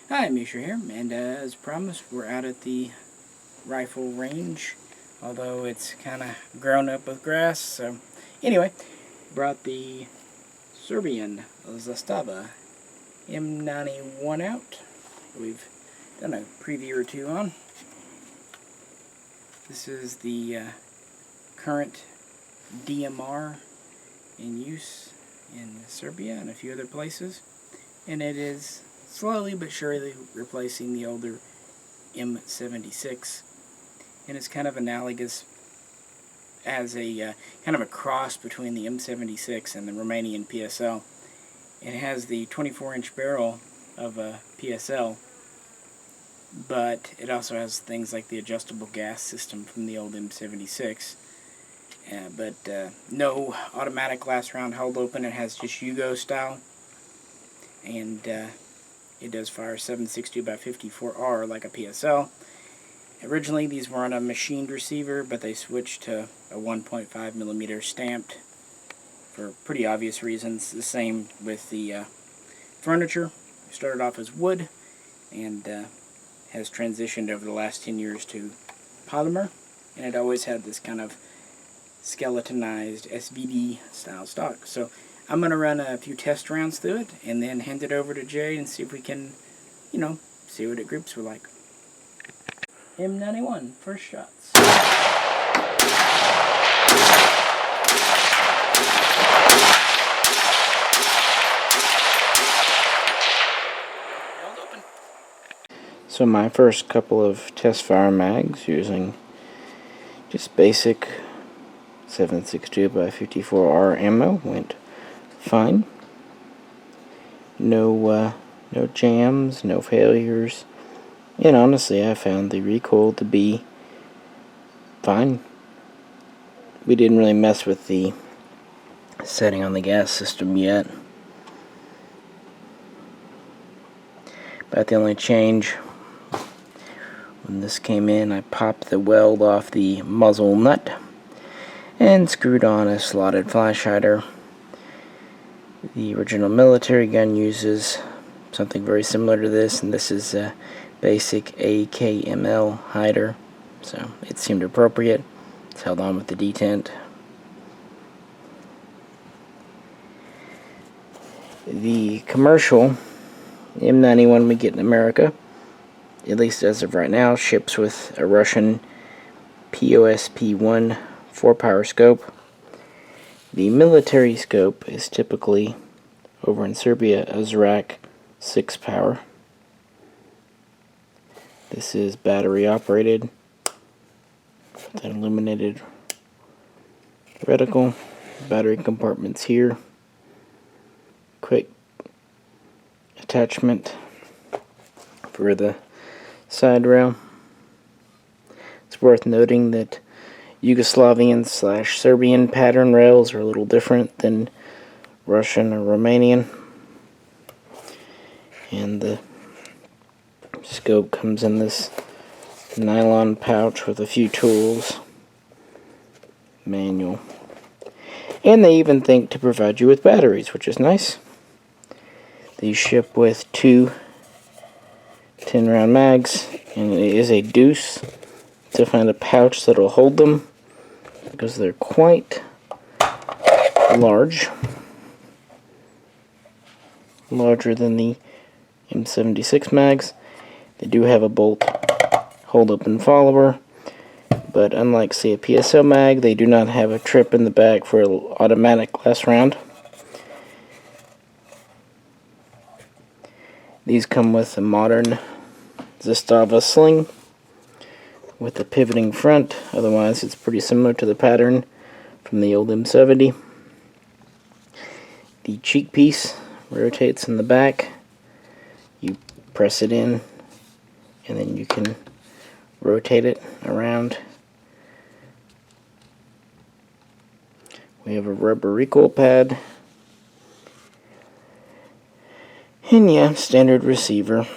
Hi, Misha here, and as promised, we're out at the rifle range, although it's kind of grown up with grass. So, anyway, brought the Serbian Zastava M91 out. We've done a preview or two on. This is the current DMR in use in Serbia and a few other places, and it is slowly but surely replacing the older M76, and it's kind of analogous as a kind of a cross between the M76 and the Romanian Psl. It has the 24-inch barrel of a Psl, but it also has things like the adjustable gas system from the old M76. But no automatic last round hold open. It has just Yugo style, and it does fire 7.62x54R like a Psl. Originally these were on a machined receiver, but they switched to a 1.5mm stamped for pretty obvious reasons. The same with the furniture. It started off as wood and has transitioned over the last 10 years to polymer, and it always had this kind of skeletonized SVD style stock. So I'm going to run a few test rounds through it and then hand it over to Jay and see if we can, see what it groups were like. M91, first shots. Held open. So my first couple of test fire mags using just basic 7.62x54R ammo went fine. No jams, no failures, and honestly I found the recoil to be fine. We didn't really mess with the setting on the gas system yet, but the only change when this came in, I popped the weld off the muzzle nut and screwed on a slotted flash hider. The original military gun uses something very similar to this, and this is a basic AKML hider, so it seemed appropriate. It's held on with the detent. The commercial M91 we get in America, at least as of right now, ships with a Russian POSP1 4-power scope. The military scope is typically, over in Serbia, a Zrak 6-power. This is battery operated with an illuminated reticle. Battery compartments here. Quick attachment for the side rail. It's worth noting that Yugoslavian / Serbian pattern rails are a little different than Russian or Romanian. And the scope comes in this nylon pouch with a few tools, manual, and they even think to provide you with batteries, which is nice. These ship with 2 10-round mags, and it is a deuce to find a pouch that will hold them because they're quite large, larger than the M76 mags. They do have a bolt hold open follower, but unlike say a PSL mag, they do not have a trip in the back for an automatic last round. These come with a modern Zastava sling with a pivoting front. Otherwise it's pretty similar to the pattern from the old M70. The cheek piece rotates in the back. You press it in and then you can rotate it around. We have a rubber recoil pad, and yeah, standard receiver,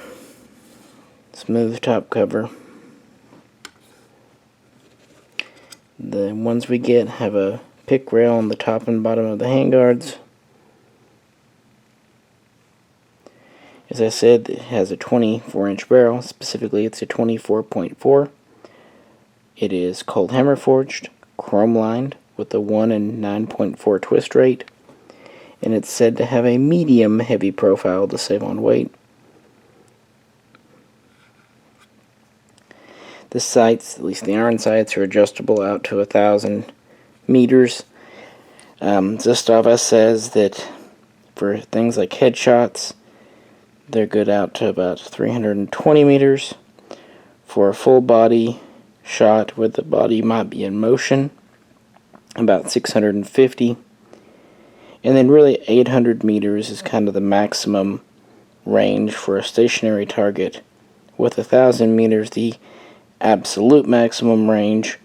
smooth top cover. The ones we get have a pick rail on the top and bottom of the handguards, As I said, it has a 24-inch barrel. Specifically, it's a 24.4. It is cold hammer forged, chrome lined, with a 1 and 9.4 twist rate, and it's said to have a medium heavy profile to save on weight. The sights, at least the iron sights, are adjustable out to 1,000 meters. Zastava says that for things like headshots, they're good out to about 320 meters. For a full body shot where the body might be in motion, about 650. And then really 800 meters is kind of the maximum range for a stationary target, with 1,000 meters the absolute maximum range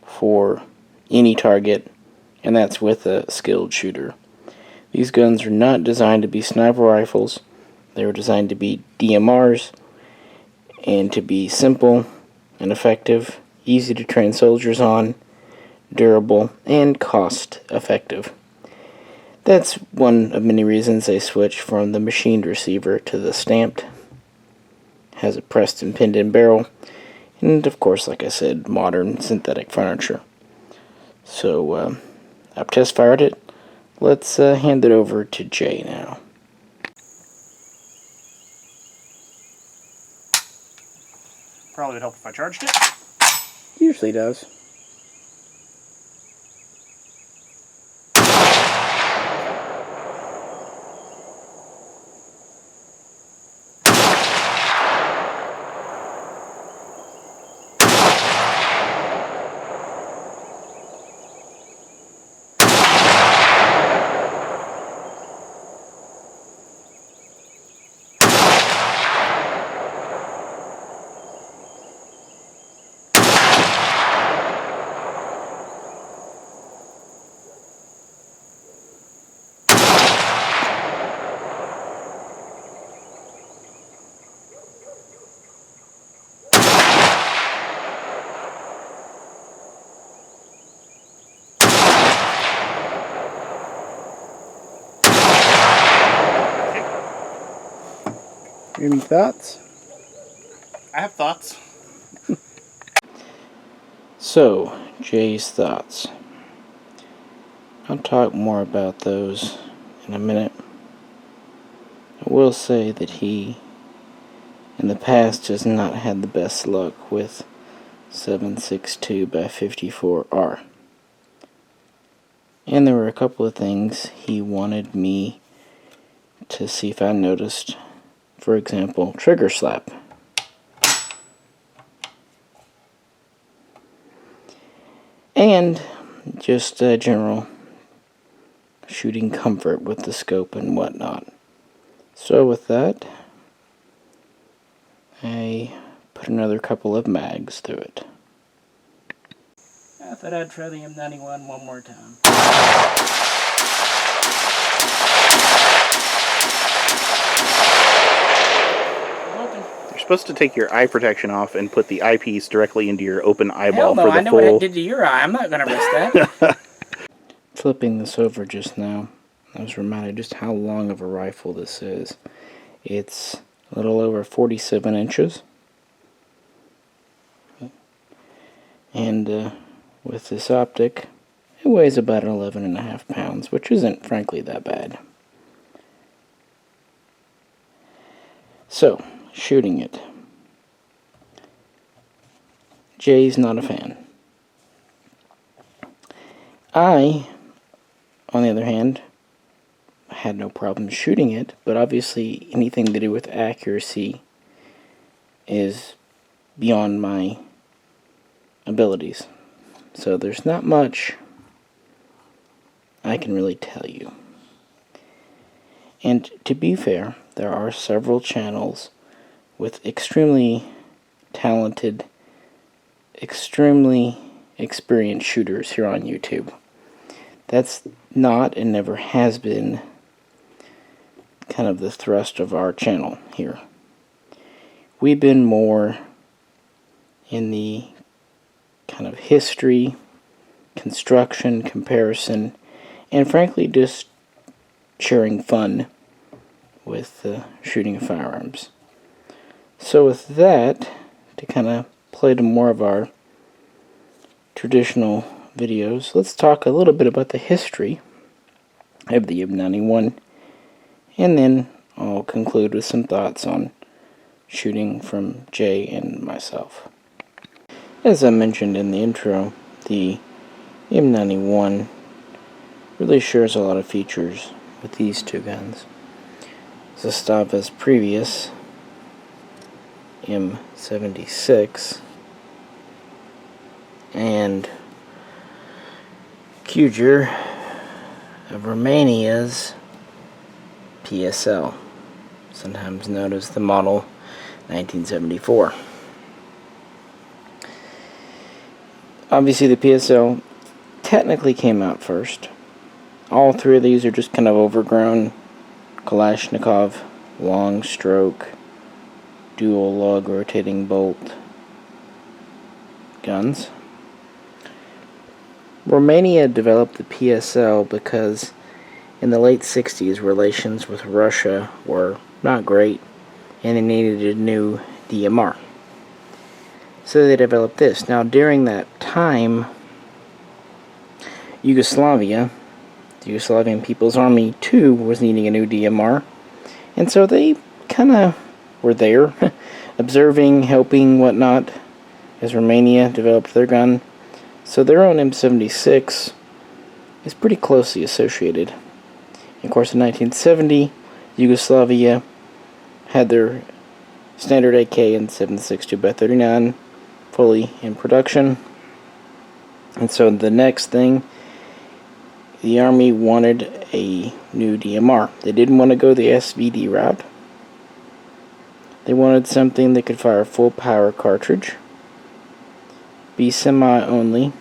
for any target, and that's with a skilled shooter. These guns are not designed to be sniper rifles. They were designed to be DMRs and to be simple and effective, easy to train soldiers on, durable, and cost effective. That's one of many reasons they switched from the machined receiver to the stamped. Has a pressed and pinned in barrel, and of course, like I said, modern synthetic furniture. So I've test fired it. Let's hand it over to Jay now. Probably would help if I charged it. Usually does. Any thoughts? I have thoughts. So, Jay's thoughts. I'll talk more about those in a minute. I will say that he, in the past, has not had the best luck with 7.62x54R. And there were a couple of things he wanted me to see if I noticed. For example, trigger slap. And just general shooting comfort with the scope and whatnot. So with that, I put another couple of mags through it. I thought I'd try the M91 one more time. You're supposed to take your eye protection off and put the eyepiece directly into your open eyeball Hell no, for the I know full... what it did to your eye. I'm not going to risk that. Flipping this over just now, I was reminded just how long of a rifle this is. It's a little over 47 inches. And with this optic, it weighs about 11.5 pounds, which isn't frankly that bad. So, shooting it. Jay's not a fan. I, on the other hand, had no problem shooting it, but obviously anything to do with accuracy is beyond my abilities. So there's not much I can really tell you. And to be fair, there are several channels with extremely talented, extremely experienced shooters here on YouTube. That's not and never has been kind of the thrust of our channel here. We've been more in the kind of history, construction, comparison, and frankly just sharing fun with shooting firearms. So with that, to kind of play to more of our traditional videos, let's talk a little bit about the history of the M91, and then I'll conclude with some thoughts on shooting from Jay and myself. As I mentioned in the intro, the M91 really shares a lot of features with these two guns. Zastava's previous M76 and Kuger of Romania's Psl, sometimes known as the model 1974. Obviously the Psl technically came out first. All three of these are just kind of overgrown Kalashnikov long stroke dual lug rotating bolt guns. Romania developed the Psl because in the late 60s relations with Russia were not great and they needed a new DMR. So they developed this. Now during that time, Yugoslavia, the Yugoslavian People's Army too, was needing a new DMR, and so they kind of were there, observing, helping, whatnot, as Romania developed their gun. So their own M76 is pretty closely associated. And of course, in 1970, Yugoslavia had their standard AK and 7.62 by 39 fully in production. And so the next thing, the Army wanted a new DMR. They didn't want to go the SVD route. They wanted something that could fire a full power cartridge, be semi-only,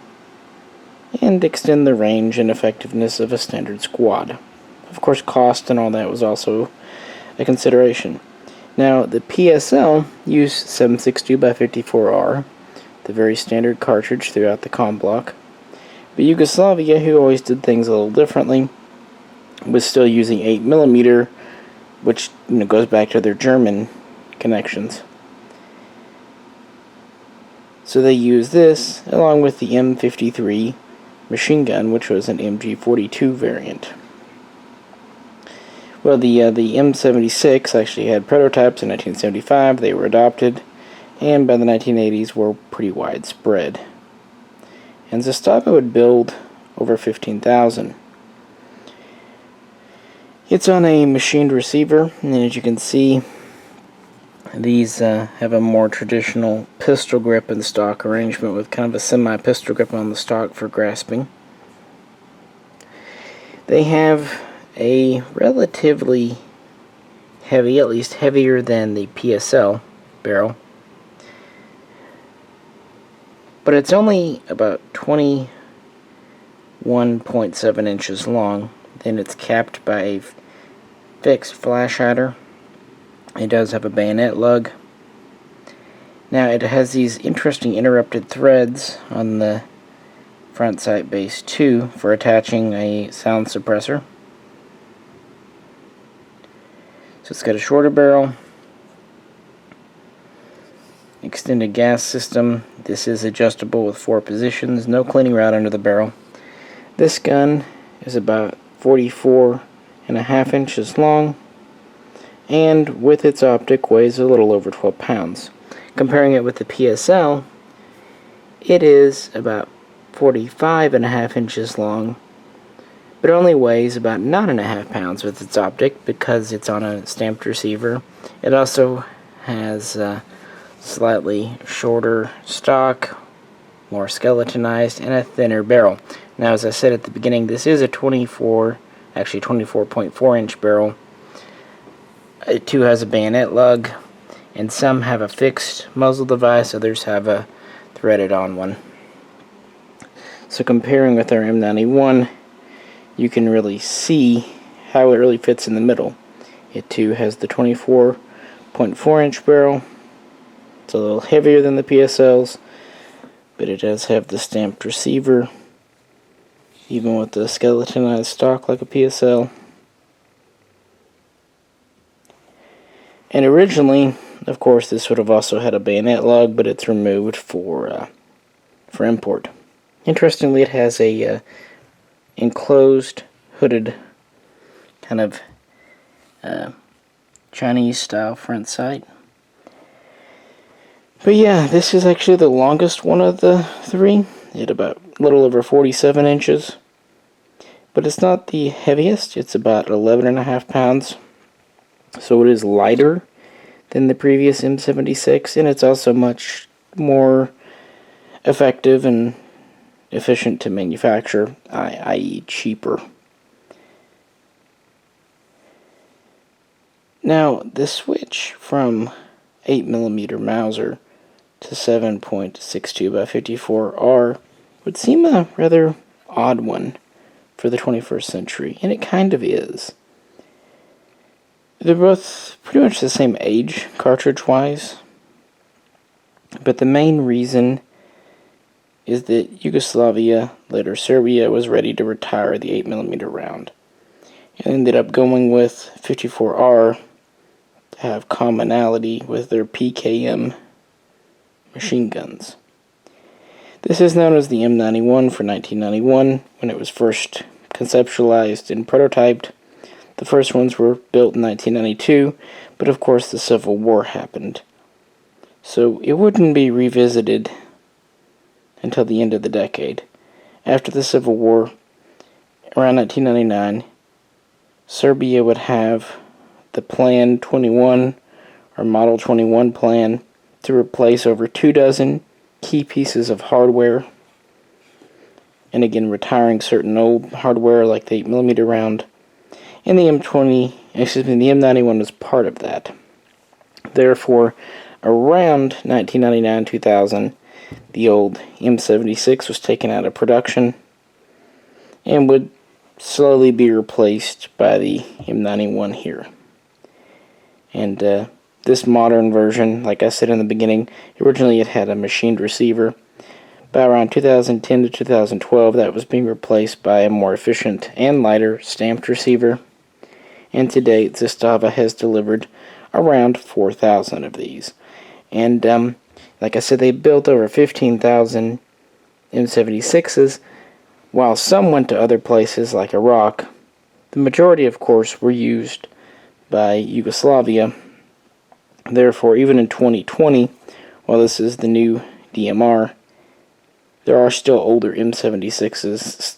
and extend the range and effectiveness of a standard squad. Of course, cost and all that was also a consideration. Now, the Psl used 7.62 by 54R, the very standard cartridge throughout the comm block. But Yugoslavia, who always did things a little differently, was still using 8mm, which goes back to their German connections. So they used this along with the M53 machine gun, which was an MG42 variant. Well, the M76 actually had prototypes in 1975. They were adopted, and by the 1980s were pretty widespread. And Zastava would build over 15,000. It's on a machined receiver, and as you can see, these have a more traditional pistol grip and stock arrangement with kind of a semi-pistol grip on the stock for grasping. They have a relatively heavy, at least heavier than the Psl barrel, but it's only about 21.7 inches long. Then it's capped by a fixed flash hider. It does have a bayonet lug. Now it has these interesting interrupted threads on the front sight base too for attaching a sound suppressor. So it's got a shorter barrel, extended gas system. This is adjustable with 4 positions, no cleaning rod under the barrel. This gun is about 44.5 inches long, and with its optic weighs a little over 12 pounds. Comparing it with the Psl, it is about 45.5 inches long, but only weighs about 9.5 pounds with its optic because it's on a stamped receiver. It also has slightly shorter stock, more skeletonized, and a thinner barrel. Now, as I said at the beginning, this is a 24.4 inch barrel. It too has a bayonet lug, and some have a fixed muzzle device, others have a threaded on one. So comparing with our M91, you can really see how it really fits in the middle. It too has the 24.4 inch barrel. It's a little heavier than the Psl's, but it does have the stamped receiver, even with the skeletonized stock like a Psl. And originally, of course, this would have also had a bayonet lug, but it's removed for import. Interestingly, it has a enclosed, hooded, kind of Chinese-style front sight. But yeah, this is actually the longest one of the three, at about a little over 47 inches. But it's not the heaviest, it's about 11.5 pounds. So it is lighter than the previous M76, and it's also much more effective and efficient to manufacture, i.e. cheaper. Now, the switch from 8mm Mauser to 7.62 by 54R would seem a rather odd one for the 21st century, and it kind of is. They're both pretty much the same age, cartridge-wise, but the main reason is that Yugoslavia, later Serbia, was ready to retire the 8mm round, and ended up going with 54R to have commonality with their PKM machine guns. This is known as the M91 for 1991, when it was first conceptualized and prototyped. The first ones were built in 1992, but of course the Civil War happened. So it wouldn't be revisited until the end of the decade. After the Civil War, around 1999, Serbia would have the Plan 21, or Model 21 plan, to replace over 24 key pieces of hardware, and again retiring certain old hardware like the 8mm round, and the M91 was part of that. Therefore, around 1999-2000, the old M76 was taken out of production and would slowly be replaced by the M91 here. And this modern version, like I said in the beginning, originally it had a machined receiver. By around 2010 to 2012, that was being replaced by a more efficient and lighter stamped receiver. And to date, Zastava has delivered around 4,000 of these. And like I said, they built over 15,000 M76s, while some went to other places like Iraq. The majority, of course, were used by Yugoslavia. Therefore, even in 2020, while this is the new DMR, there are still older M76s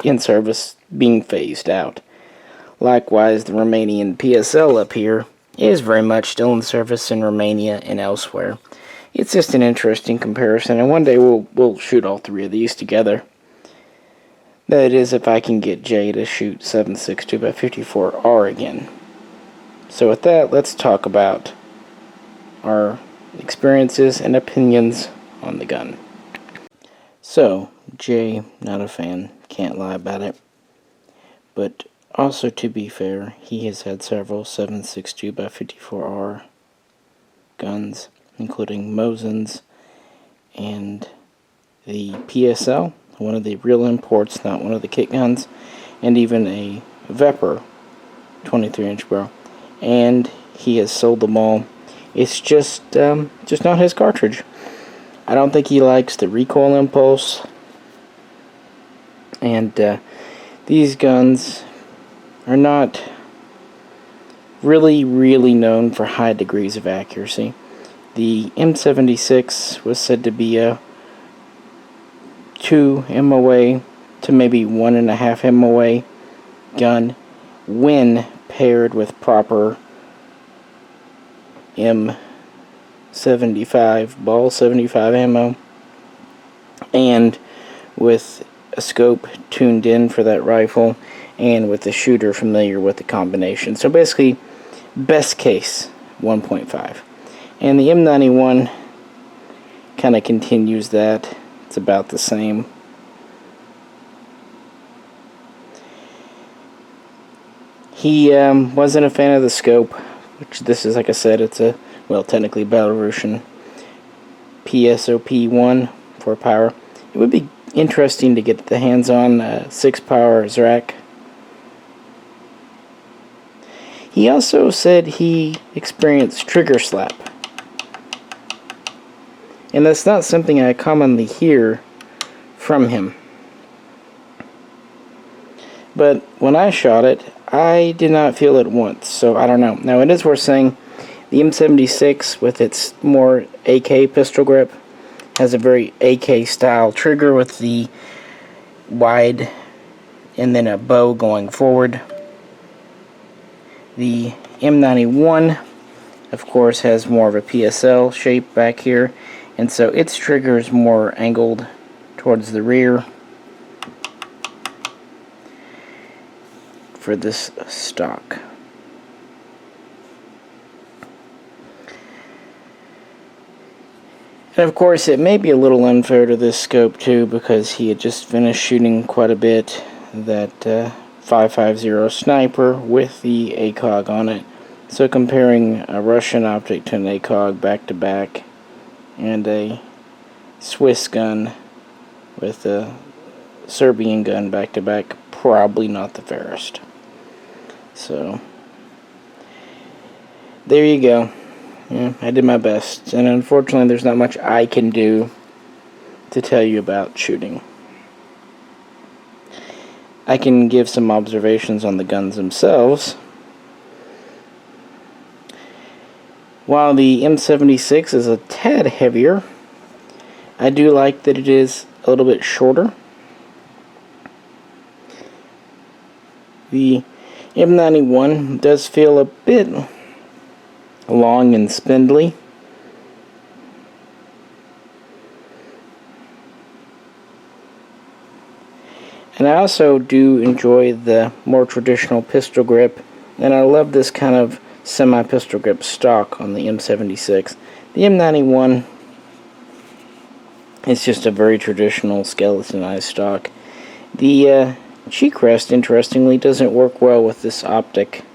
in service being phased out. Likewise, the Romanian Psl up here is very much still in service in Romania and elsewhere. It's just an interesting comparison, and one day we'll shoot all three of these together. That is, if I can get Jay to shoot 7.62 by 54R again. So with that, let's talk about our experiences and opinions on the gun. So, Jay, not a fan, can't lie about it. But also, to be fair, he has had several 7.62 by 54R guns, including Mosin's and the PSL, one of the real imports, not one of the kit guns, and even a Vepr 23-inch barrel. And he has sold them all. It's just not his cartridge. I don't think he likes the recoil impulse. And these guns are not really known for high degrees of accuracy. The M76 was said to be a 2 MOA to maybe 1.5 MOA gun when paired with proper M75 ball 75 ammo and with a scope tuned in for that rifle and with the shooter familiar with the combination. So basically, best case 1.5. And the M91 kind of continues that. It's about the same. He wasn't a fan of the scope, which this is, like I said, it's a, well, technically Belarusian PSOP1 for power. It would be interesting to get the hands on 6 power Zrak. He also said he experienced trigger slap. And that's not something I commonly hear from him. But when I shot it, I did not feel it once, so I don't know. Now, it is worth saying, the M76, with its more AK pistol grip, has a very AK-style trigger with the wide and then a bow going forward. The M91, of course, has more of a PSL shape back here, and so its trigger is more angled towards the rear for this stock. And of course, it may be a little unfair to this scope too, because he had just finished shooting quite a bit that 5.50 sniper with the ACOG on it. So comparing a Russian optic to an ACOG back to back, and a Swiss gun with a Serbian gun back to back, probably not the fairest. So there you go. Yeah, I did my best, and unfortunately there's not much I can do to tell you about shooting. I can give some observations on the guns themselves. While the M76 is a tad heavier, I do like that it is a little bit shorter. The M91 does feel a bit long and spindly. And I also do enjoy the more traditional pistol grip, and I love this kind of semi-pistol grip stock on the M76. The M91 is just a very traditional skeletonized stock. The cheek rest, interestingly, doesn't work well with this optic.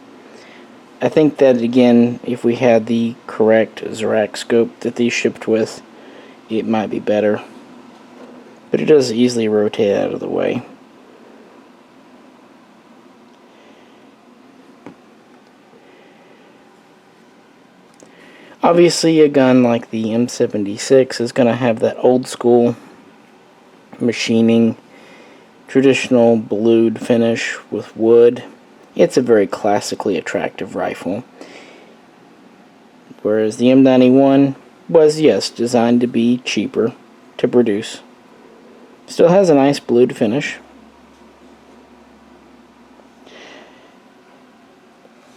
I think that, again, if we had the correct Zrak scope that these shipped with, it might be better. But it does easily rotate out of the way. Obviously, a gun like the M76 is going to have that old school machining, traditional blued finish with wood. It's a very classically attractive rifle. Whereas the M91 was, yes, designed to be cheaper to produce. Still has a nice blued finish.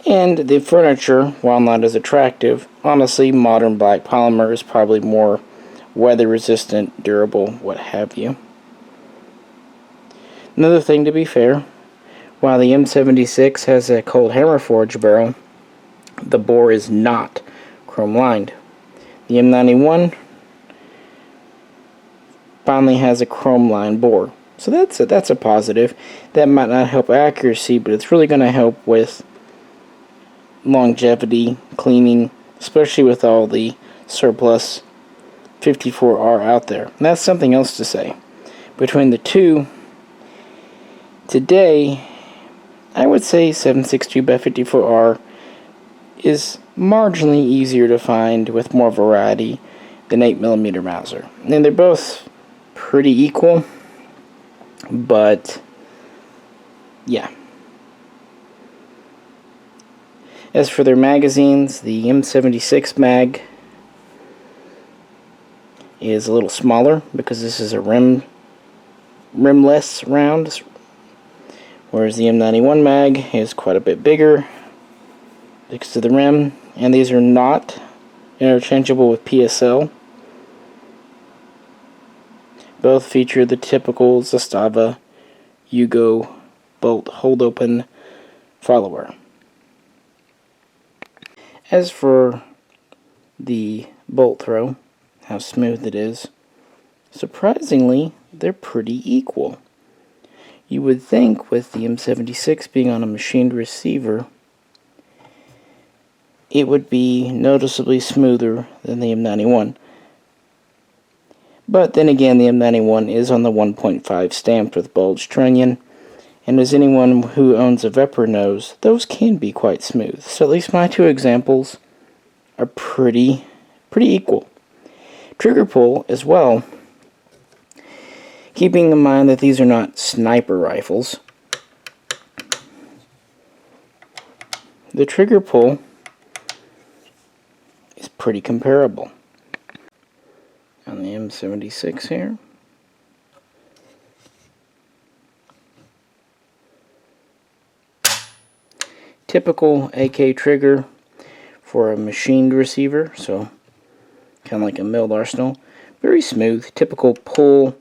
And the furniture, while not as attractive, honestly, modern black polymer is probably more weather resistant, durable, what have you. Another thing, to be fair, while the M76 has a cold hammer forged barrel, the bore is not chrome lined. The M91 finally has a chrome lined bore. So that's a positive. That might not help accuracy, but it's really going to help with longevity, cleaning, especially with all the surplus 54R out there. And that's something else to say. Between the two, today, I would say 7.62x54R is marginally easier to find with more variety than 8mm Mauser. And they're both pretty equal, but yeah. As for their magazines, the M76 mag is a little smaller because this is a rimless round, whereas the M91 mag is quite a bit bigger next to the rim, and these are not interchangeable with PSL. Both feature the typical Zastava Yugo bolt hold open follower. As for the bolt throw, how smooth it is, surprisingly, they're pretty equal. You would think with the M76 being on a machined receiver, it would be noticeably smoother than the M91. But then again, the M91 is on the 1.5 stamped with bulged trunnion, And as anyone who owns a Vepr knows, those can be quite smooth. So at least my two examples are pretty equal. Trigger pull as well. Keeping in mind that these are not sniper rifles, the trigger pull is pretty comparable. On the M76 here. Typical AK trigger for a machined receiver, so kind of like a milled arsenal. Very smooth, typical pull.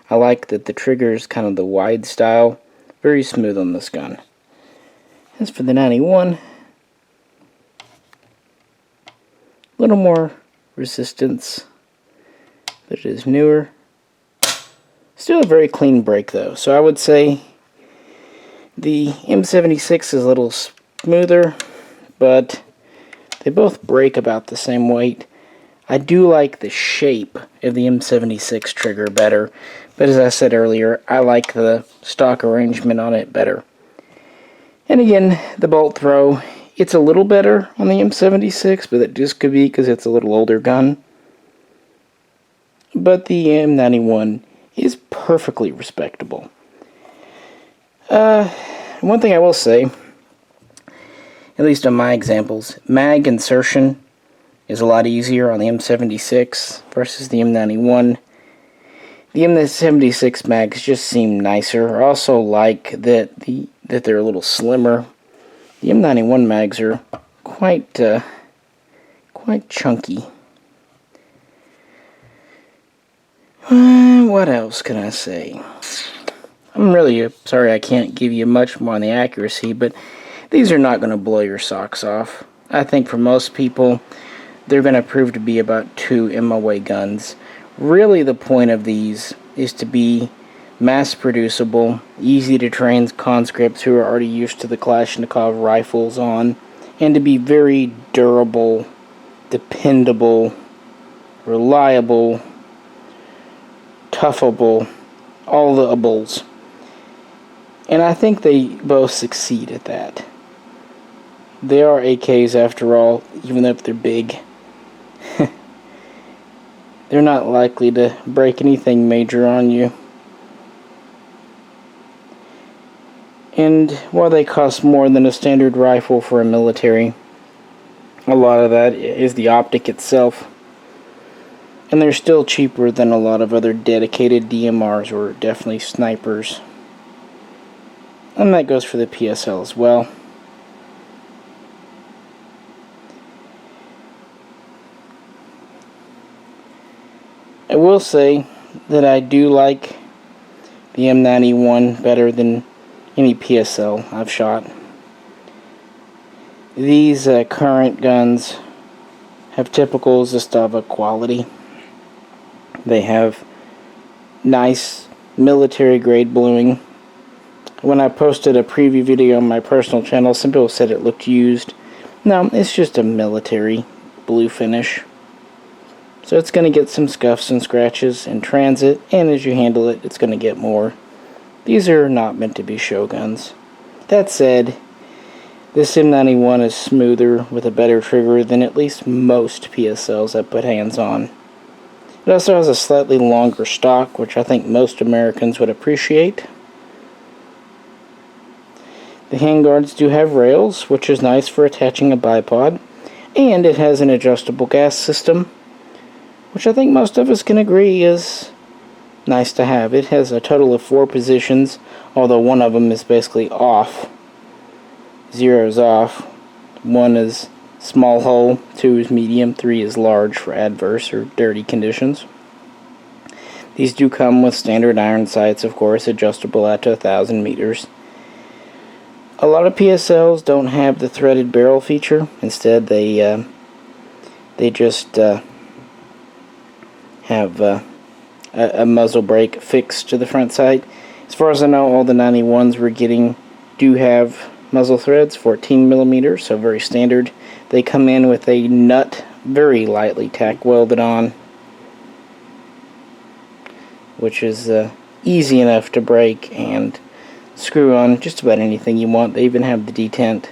I like that the trigger is kind of the wide style. Very smooth on this gun. As for the 91, a little more resistance, but it is newer. Still a very clean break though, so I would say the M76 is a little smoother, but they both break about the same weight. I do like the shape of the M76 trigger better, but as I said earlier, I like the stock arrangement on it better. And again, the bolt throw, it's a little better on the M76, but it just could be because it's a little older gun. But the M91 is perfectly respectable. One thing I will say, at least on my examples, mag insertion is a lot easier on the M76 versus the M91. The M76 mags just seem nicer. I also like that they're a little slimmer. The M91 mags are quite chunky. What else can I say? I'm really sorry I can't give you much more on the accuracy, but these are not going to blow your socks off. I think for most people, they're going to prove to be about 2 MOA guns. Really, the point of these is to be mass-producible, easy to train conscripts who are already used to the Kalashnikov rifles on, and to be very durable, dependable, reliable, toughable, all the ables. And I think they both succeed at that. They are AKs after all, even if they're big. They're not likely to break anything major on you. And while they cost more than a standard rifle for a military, a lot of that is the optic itself. And they're still cheaper than a lot of other dedicated DMRs or definitely snipers. And that goes for the PSL as well. I will say that I do like the M91 better than any PSL I've shot. These current guns have typical Zastava quality. They have nice military grade bluing. When I posted a preview video on my personal channel, some people said it looked used. No, it's just a military blue finish. So it's going to get some scuffs and scratches in transit, and as you handle it, it's going to get more. These are not meant to be show guns. That said, this M91 is smoother with a better trigger than at least most PSLs I've put hands on. It also has a slightly longer stock, which I think most Americans would appreciate. The handguards do have rails, which is nice for attaching a bipod, and it has an adjustable gas system, which I think most of us can agree is nice to have. It has a total of 4 positions, although one of them is basically off. 0 is off, 1 is small hole, 2 is medium, 3 is large for adverse or dirty conditions. These do come with standard iron sights, of course, adjustable out to 1,000 meters. A lot of PSLs don't have the threaded barrel feature. Instead, they just have a muzzle brake fixed to the front sight. As far as I know, all the 91s we're getting do have muzzle threads, 14 millimeters, so very standard. They come in with a nut very lightly tack welded on, which is easy enough to break and screw on just about anything you want. They even have the detent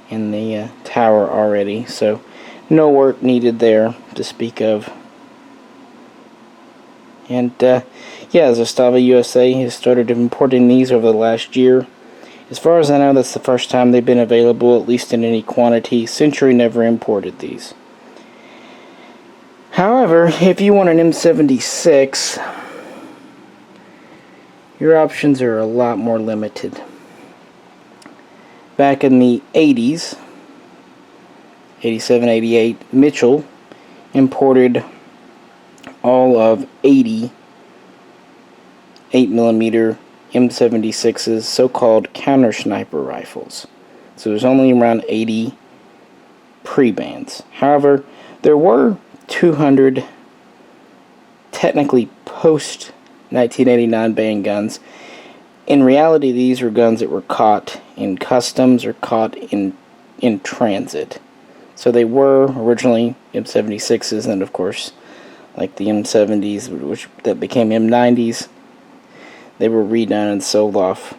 in the tower already, so no work needed there to speak of. And yeah, Zastava USA has started importing these over the last year. As far as I know, that's the first time they've been available, at least in any quantity. Century never imported these. However, if you want an M76, your options are a lot more limited. Back in the 80s, 87, 88, Mitchell imported all of 80 8mm M76's so-called counter sniper rifles. So there's only around 80 pre-bands. However, there were 200 technically post-1989 band guns. In reality, these were guns that were caught in customs or caught in transit. So they were originally M76s, and of course, like the M70s, that became M90s, they were redone and sold off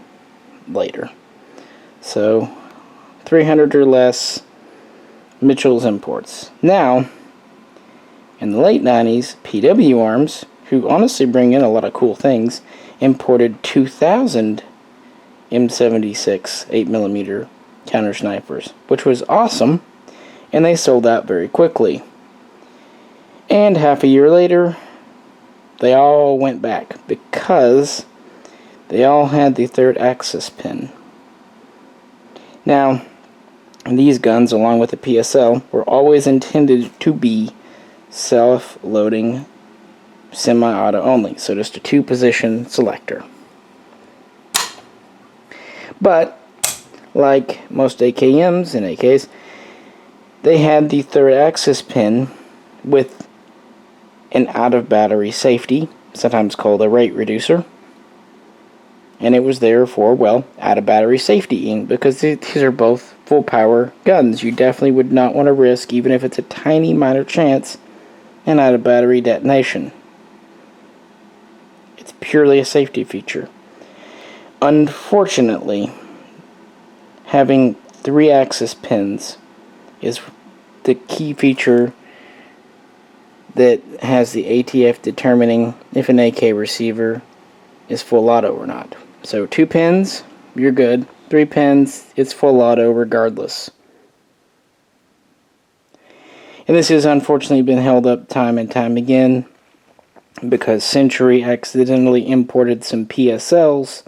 later. So 300 or less Mitchell's imports. Now, in the late 90s, PW Arms, who honestly bring in a lot of cool things, imported 2,000 M76 8mm counter snipers, which was awesome, and they sold out very quickly. And half a year later, they all went back because they all had the third axis pin. Now, these guns, along with the PSL, were always intended to be self-loading semi-auto only, so just a two-position selector. But, like most AKMs and AKs, they had the third axis pin with an out-of-battery safety, sometimes called a rate reducer. And it was there for, well, out-of-battery safety, because these are both full-power guns. You definitely would not want to risk, even if it's a tiny minor chance, an out-of-battery detonation. It's purely a safety feature. Unfortunately, having 3-axis pins is the key feature that has the ATF determining if an AK receiver is full auto or not. So 2 pins, you're good. 3 pins, it's full auto regardless. And this has unfortunately been held up time and time again because Century accidentally imported some PSLs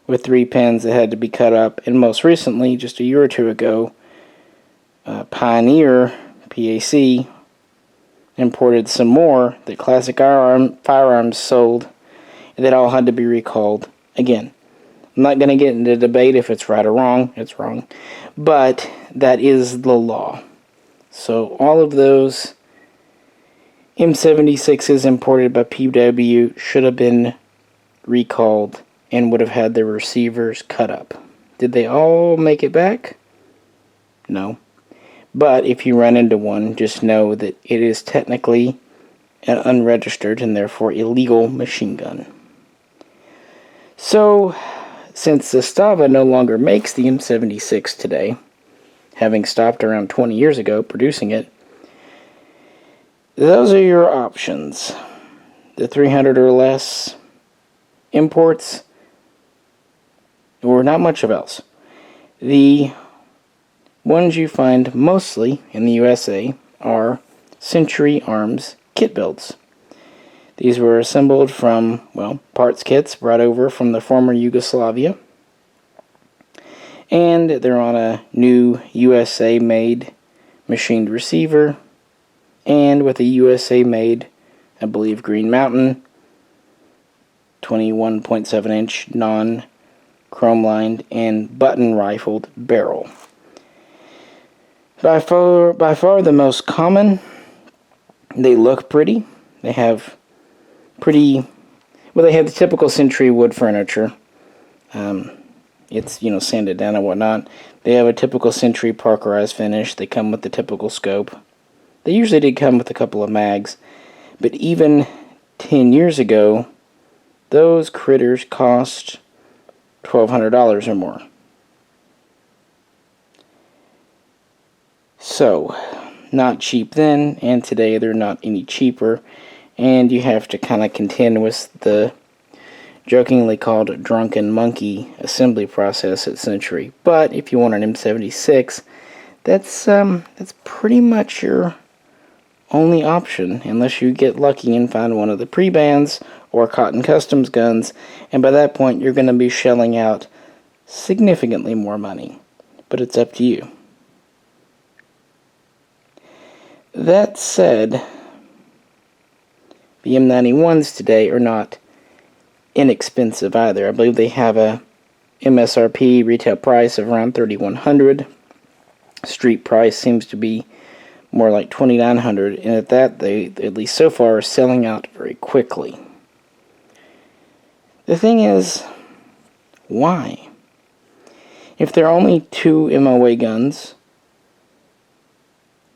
with 3 pins that had to be cut up, and most recently, just a year or two ago, Pioneer PAC imported some more that Classic Firearms sold, and that all had to be recalled. Again, I'm not going to get into debate if it's right or wrong. It's wrong. But that is the law. So all of those M76s imported by PW should have been recalled and would have had their receivers cut up. Did they all make it back? No. But if you run into one, just know that it is technically an unregistered and therefore illegal machine gun. So, since Zastava no longer makes the M76 today, having stopped around 20 years ago producing it, those are your options. The 300 or less imports, or not much of else. The ones you find mostly in the USA are Century Arms kit builds. These were assembled from, well, parts kits brought over from the former Yugoslavia. And they're on a new USA-made machined receiver, and with a USA-made, I believe, Green Mountain 21.7-inch non-chrome-lined and button-rifled barrel. By far the most common. They look pretty. They have they have the typical Century wood furniture. It's, sanded down and whatnot. They have a typical Century Parkerized finish. They come with the typical scope. They usually did come with a couple of mags. But even 10 years ago, those critters cost $1,200 or more. So, not cheap then, and today they're not any cheaper, and you have to kind of contend with the jokingly called drunken monkey assembly process at Century. But if you want an M76, that's pretty much your only option, unless you get lucky and find one of the pre-bands or Cotton Customs guns, and by that point you're going to be shelling out significantly more money. But it's up to you. That said, the M91s today are not inexpensive either. I believe they have a MSRP retail price of around $3,100. Street price seems to be more like $2,900, and at that they, at least so far, are selling out very quickly. The thing is, why? If there are only 2 MOA guns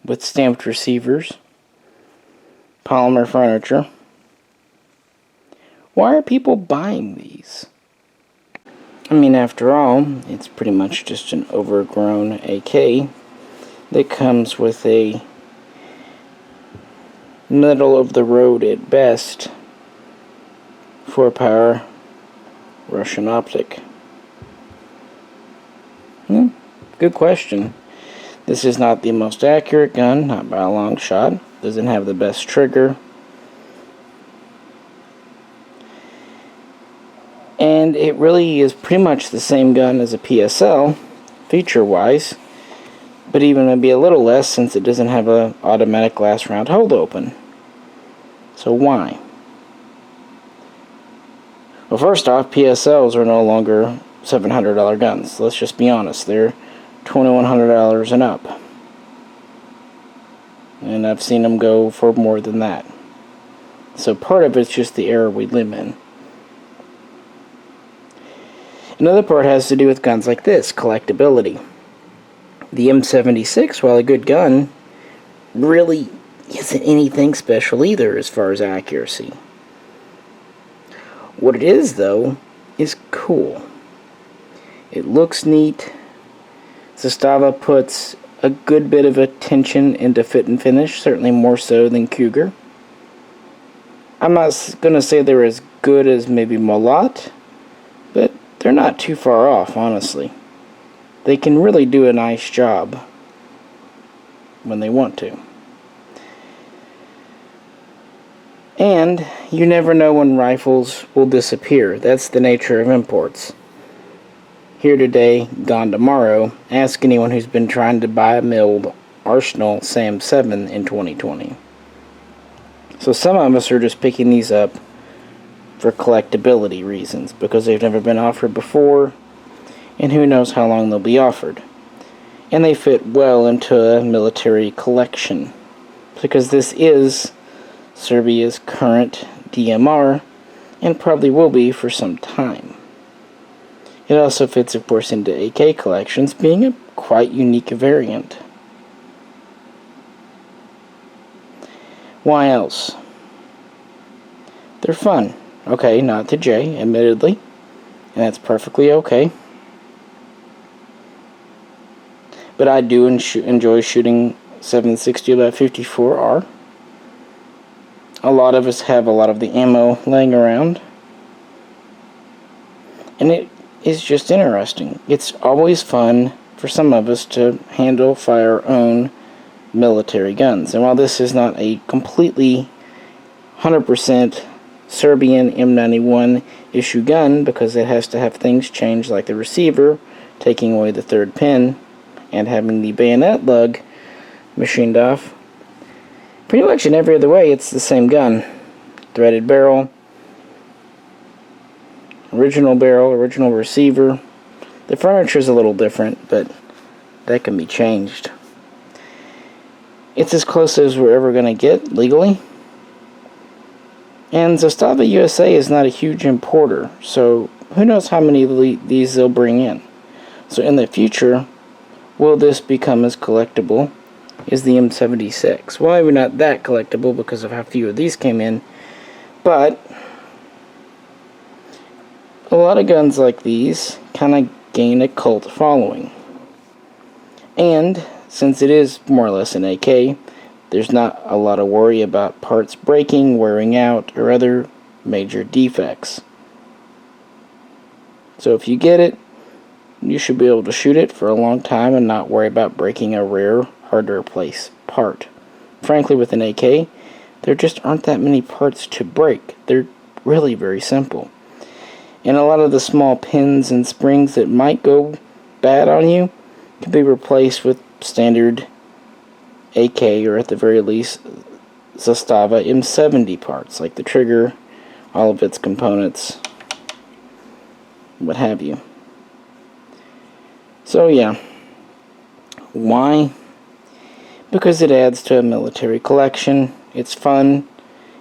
with stamped receivers, polymer furniture, why are people buying these? I mean, after all, it's pretty much just an overgrown AK that comes with a middle-of-the-road at best 4-power Russian optic. Good question. This is not the most accurate gun, not by a long shot. Doesn't have the best trigger. And it really is pretty much the same gun as a PSL, feature-wise, but even maybe a little less since it doesn't have an automatic last round hold open. So why? Well, first off, PSLs are no longer $700 guns. Let's just be honest. They're $2,100 and up. And I've seen them go for more than that. So part of it's just the era we live in. Another part has to do with guns like this, collectability. The M76, while a good gun, really isn't anything special either as far as accuracy. What it is, though, is cool. It looks neat. Zastava puts a good bit of attention into fit and finish, certainly more so than Cougar. I'm not going to say they're as good as maybe Molat, but they're not too far off, honestly. They can really do a nice job when they want to. And you never know when rifles will disappear. That's the nature of imports. Here today, gone tomorrow. Ask anyone who's been trying to buy a milled Arsenal SAM-7 in 2020. So some of us are just picking these up for collectability reasons, because they've never been offered before, and who knows how long they'll be offered. And they fit well into a military collection, because this is Serbia's current DMR, and probably will be for some time. It also fits, of course, into AK collections, being a quite unique variant. Why else? They're fun. Okay, not to Jay, admittedly, and that's perfectly okay. But I do enjoy shooting 7.60x54R. A lot of us have a lot of the ammo laying around, and it is just interesting. It's always fun for some of us to handle, fire our own military guns. And while this is not a completely 100% Serbian M91 issue gun, because it has to have things changed like the receiver, taking away the third pin, and having the bayonet lug machined off, pretty much in every other way it's the same gun. Threaded barrel, original receiver. The furniture is a little different, but that can be changed. It's as close as we're ever going to get legally. And Zastava USA is not a huge importer, so who knows how many of these they'll bring in. So in the future, will this become as collectible as the M76? Well, maybe not that collectible because of how few of these came in, but a lot of guns like these kind of gain a cult following. And since it is more or less an AK, there's not a lot of worry about parts breaking, wearing out, or other major defects. So if you get it, you should be able to shoot it for a long time and not worry about breaking a rare, hard to replace part. Frankly, with an AK, there just aren't that many parts to break. They're really very simple. And a lot of the small pins and springs that might go bad on you can be replaced with standard AK, or at the very least Zastava M70 parts, like the trigger, all of its components, what have you. So yeah, why? Because it adds to a military collection. It's fun.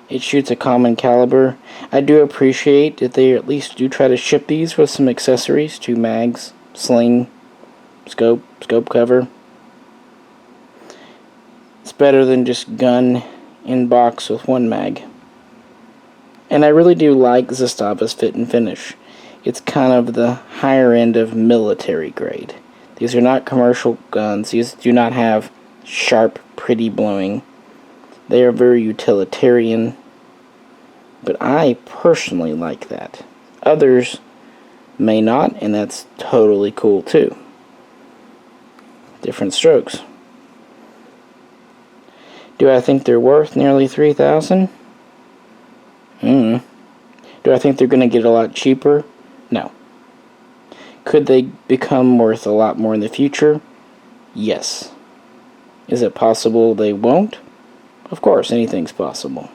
It shoots a common caliber. I do appreciate that they at least do try to ship these with some accessories: 2 mags, sling, scope cover. It's better than just gun in box with 1 mag. And I really do like Zastava's fit and finish. It's kind of the higher end of military grade. These are not commercial guns. These do not have sharp, pretty blowing. They are very utilitarian. But I personally like that. Others may not, and that's totally cool too. Different strokes. Do I think they're worth nearly $3,000? Do I think they're going to get a lot cheaper? No. Could they become worth a lot more in the future? Yes. Is it possible they won't? Of course, anything's possible.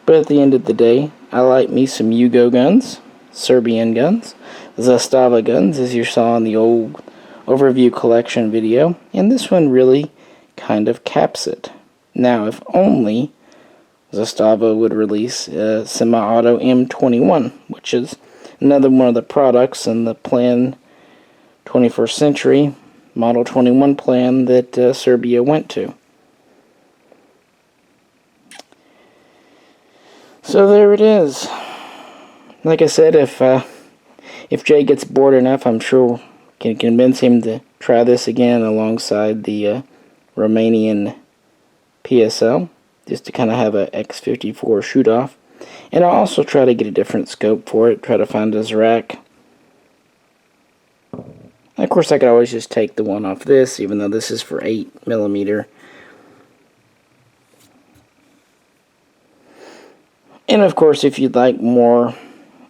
But at the end of the day, I like me some Yugo guns, Serbian guns, Zastava guns, as you saw in the old overview collection video, and this one really kind of caps it. Now, if only Zastava would release a semi-auto M91, which is another one of the products in the Plan 21st Century Model 21 plan that Serbia went to. So there it is. Like I said, if Jay gets bored enough, I'm sure can convince him to try this again alongside the Romanian Psl, just to kind of have a X54 shoot-off. And I'll also try to get a different scope for it, try to find a Zrak. Of course, I could always just take the one off this, even though this is for 8mm. And of course, if you'd like more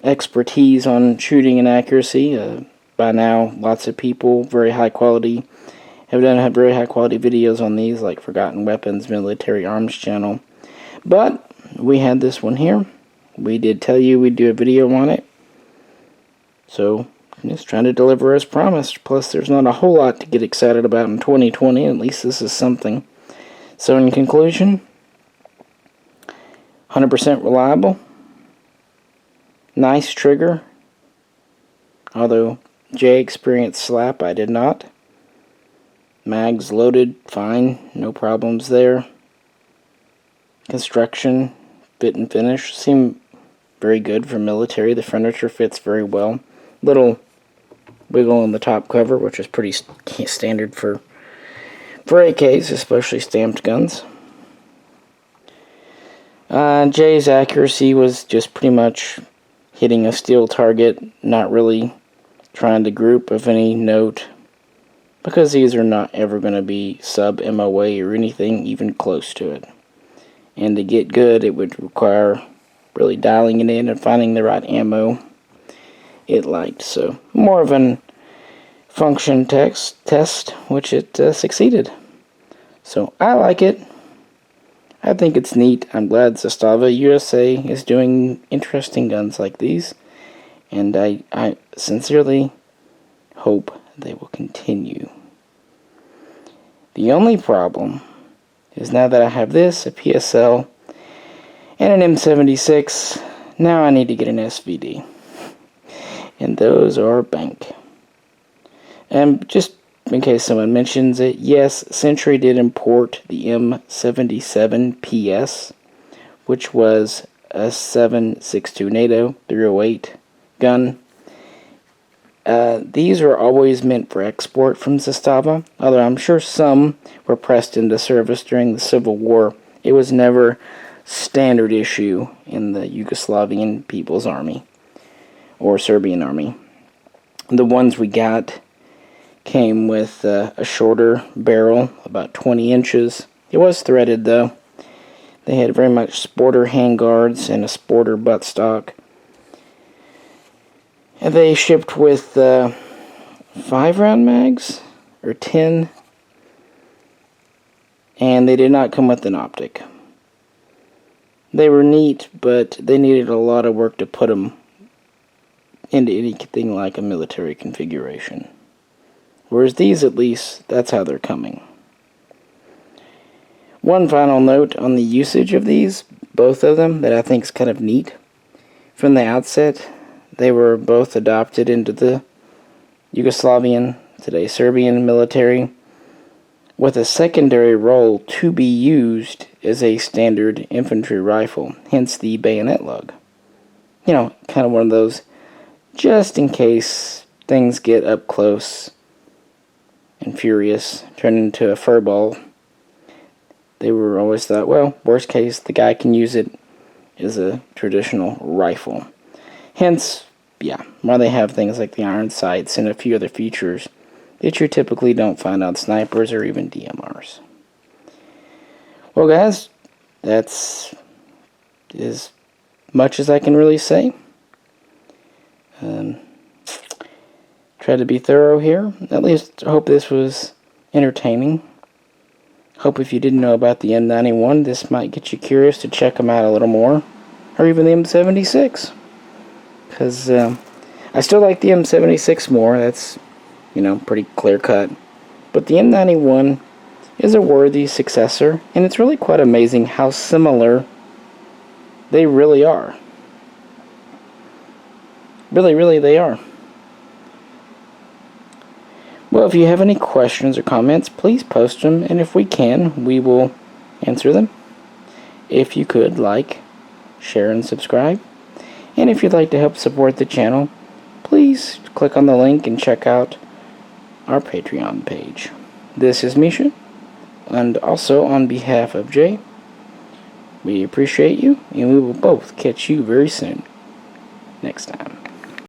expertise on shooting and accuracy, by now lots of people, very high quality, have very high quality videos on these, like Forgotten Weapons Military Arms channel. But we had this one here. We did tell you we'd do a video on it. So, just trying to deliver as promised. Plus, there's not a whole lot to get excited about in 2020. At least this is something. So, in conclusion, 100% reliable. Nice trigger. Although Jay experienced slap, I did not. Mags loaded, fine. No problems there. Construction, fit and finish, seem very good for military. The furniture fits very well. Little wiggle on the top cover, which is pretty standard for AKs, especially stamped guns. Jay's accuracy was just pretty much hitting a steel target, not really trying to group of any note, because these are not ever going to be sub-MOA or anything even close to it. And to get good, it would require really dialing it in and finding the right ammo it liked. So, more of an function test, which it succeeded. So, I like it. I think it's neat. I'm glad Zastava USA is doing interesting guns like these. And I sincerely hope they will continue. The only problem is now that I have this, a Psl, and an M76, now I need to get an SVD. And those are bank. And just in case someone mentions it, yes, Century did import the M77 PS, which was a 7.62 NATO 308 gun. These were always meant for export from Zastava, although I'm sure some were pressed into service during the Civil War. It was never standard issue in the Yugoslavian People's Army or Serbian Army. The ones we got came with a shorter barrel, about 20 inches. It was threaded though. They had very much sporter handguards and a sporter buttstock. And they shipped with 5-round mags, or 10, and they did not come with an optic. They were neat, but they needed a lot of work to put them into anything like a military configuration. Whereas these, at least, that's how they're coming. One final note on the usage of these, both of them, that I think is kind of neat. From the outset, they were both adopted into the Yugoslavian, today Serbian military, with a secondary role to be used as a standard infantry rifle, hence the bayonet lug. You know, kind of one of those, just in case things get up close and furious, turn into a fur ball. They were always thought, well, worst case, the guy can use it as a traditional rifle. Hence, yeah, why they have things like the iron sights and a few other features that you typically don't find on snipers or even DMRs. Well, guys, that's as much as I can really say. Try to be thorough here. At least I hope this was entertaining. Hope if you didn't know about the M91, this might get you curious to check them out a little more. Or even the M76. Because I still like the M76 more. That's, you know, pretty clear cut. But the M91 is a worthy successor. And it's really quite amazing how similar they really are. Really, really they are. Well, if you have any questions or comments, please post them, and if we can, we will answer them. If you could, like, share, and subscribe. And if you'd like to help support the channel, please click on the link and check out our Patreon page. This is Misha, and also on behalf of Jay, we appreciate you, and we will both catch you very soon next time.